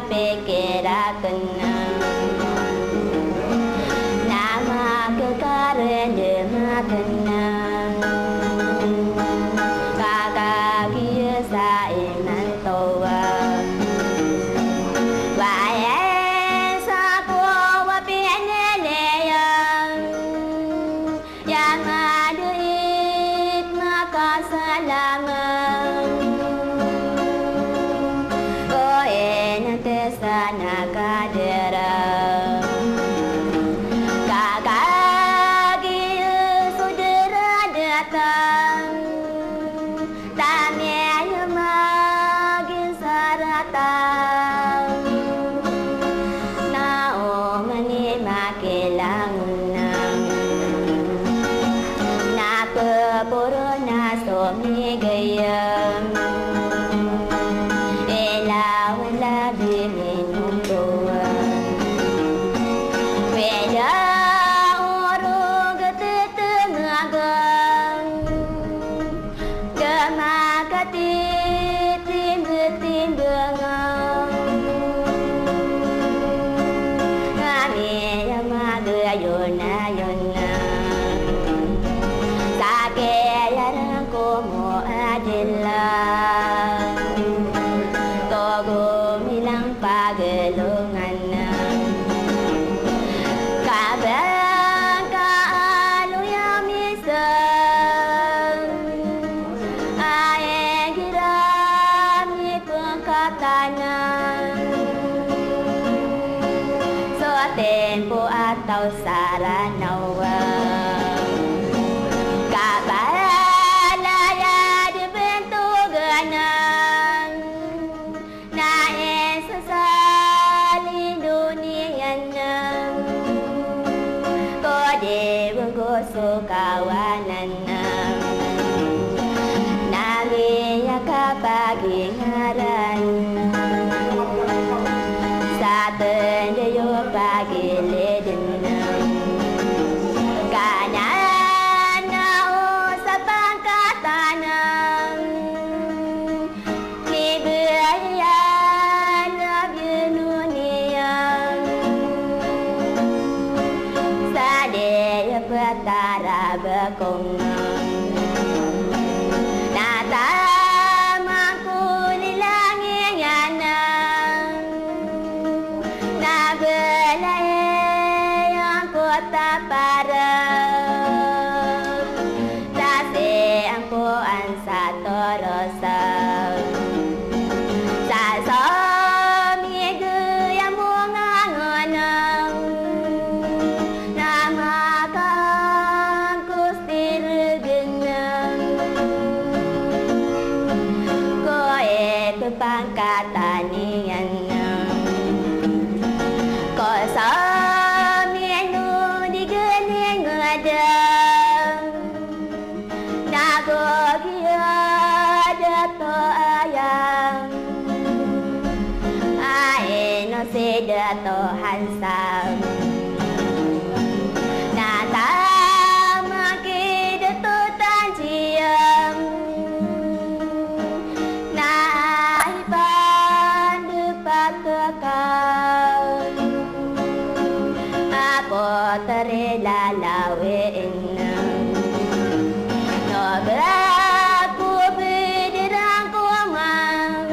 pikirakan nama kekaren makan kakak biasa iman tua wae saku wapianele yang ada ikna kasalaman sana kadera kakak saudara datang tanya makin saratan naomani makilangunang napapuro na somi gayam tempo atau saranawa kabalaya dibentuganan nae sesali dunianan kode begoso kawanan nami ya kapagi ngaran Satendayo pagiledinang kanan na sa pangkatanang libayan na binuniang sa deya patara bakong pangkatanian ko sa menu di gening ngadang nagogia dato ayang ae no se dato hansam nata maki dato tanjiam lalawin no beraku bidirang kuamang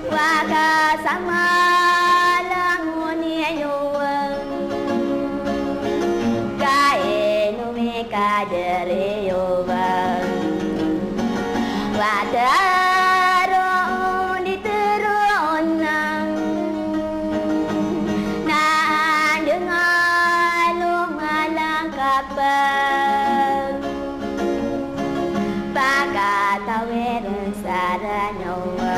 waka sama languni yuang kae no me kadere yuang wada Pakatawiran saranawa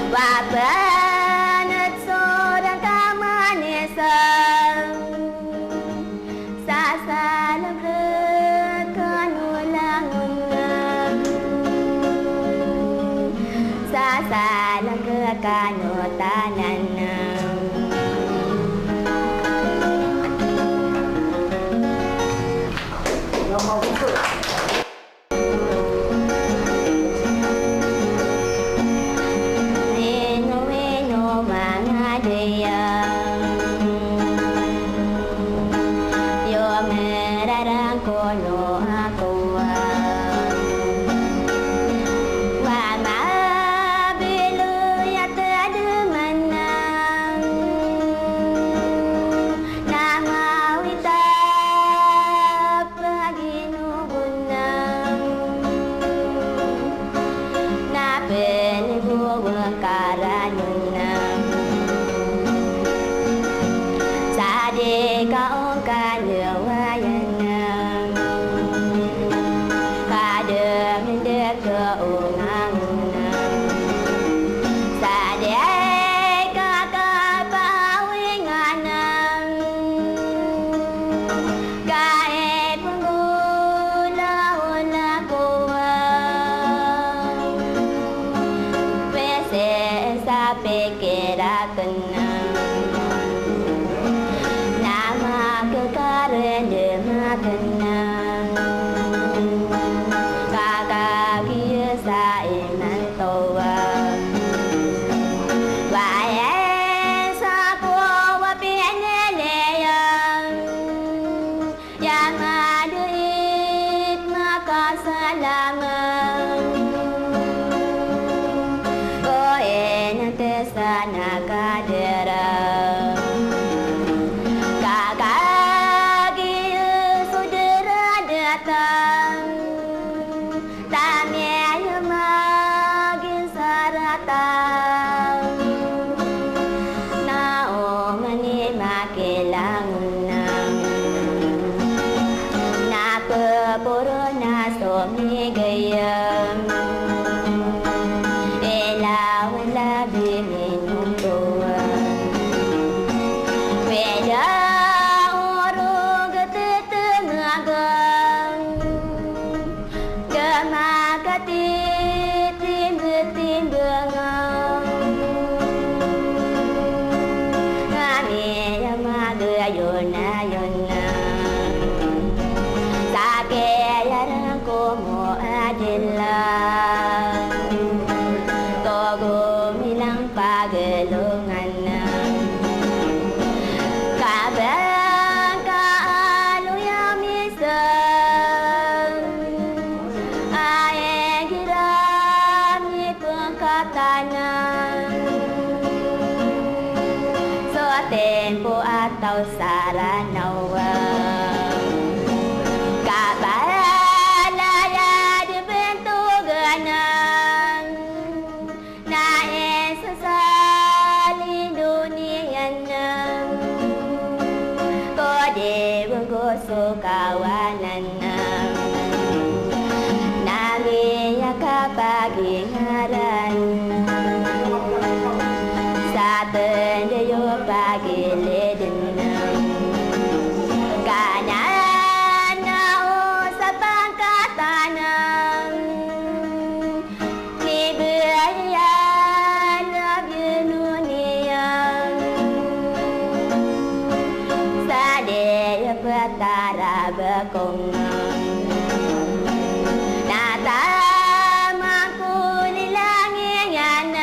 wabanat sodang kamanisan sasalam rekan ulangunan sasalam rekan utanan pikirakan nama kekaren demakan kakak biasa iman tua wae sapu wapi neleyan yang ada maka salaman sana kadera kakak saudara datang tanya makin saratan naongan makilangunang napapuro na sumigayam ilawan labi yona yona sake yarang ko mo adilla togo milang pagelungan kabang kaalo yamisan ae giram ni pengkatanan so tempo atau saranawa kabalaya dibentuganan nae sesali dunianan kode begoso kawanan nami ya kapagi ngaran satendeyo pagi ledenang kanan sa pangkatanang nibayan na binuniang sa deya patara bakong natamang kulilangin yan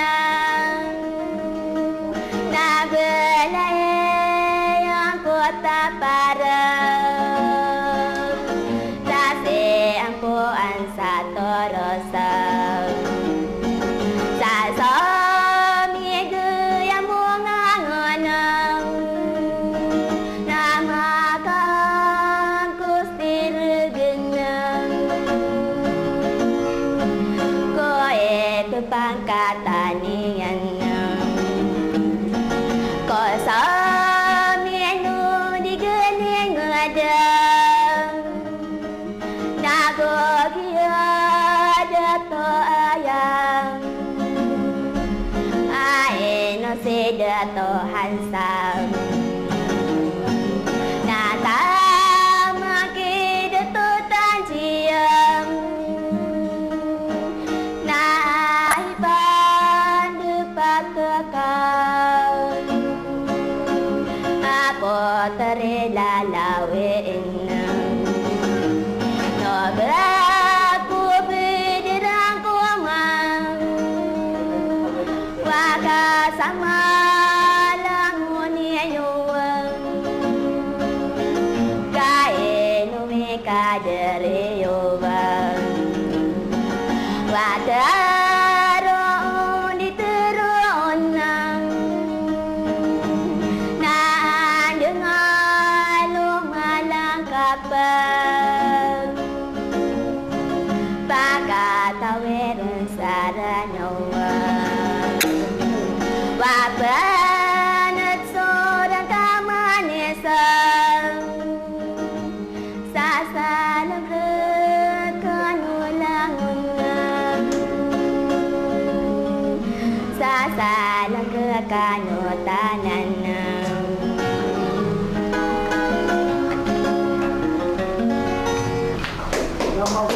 nabelayang kota para tase ang puan sa torosa sa somigo yang bunga ngonang namakan kustirgenang koe pepangkatanian Kosamienu digening ngadang nagogia dato ayang aeno sedato hansam natamaki dato tanjiam naipan depakekal potare lalawin no beraku bidirang kumang waka sama languni yuwang kae numi kadere yuwang wadaro diterunang pakatawiran saranawa wabanat sorang kamanisan sasalang kekanulangunan sasalang kekanutanan Yang mau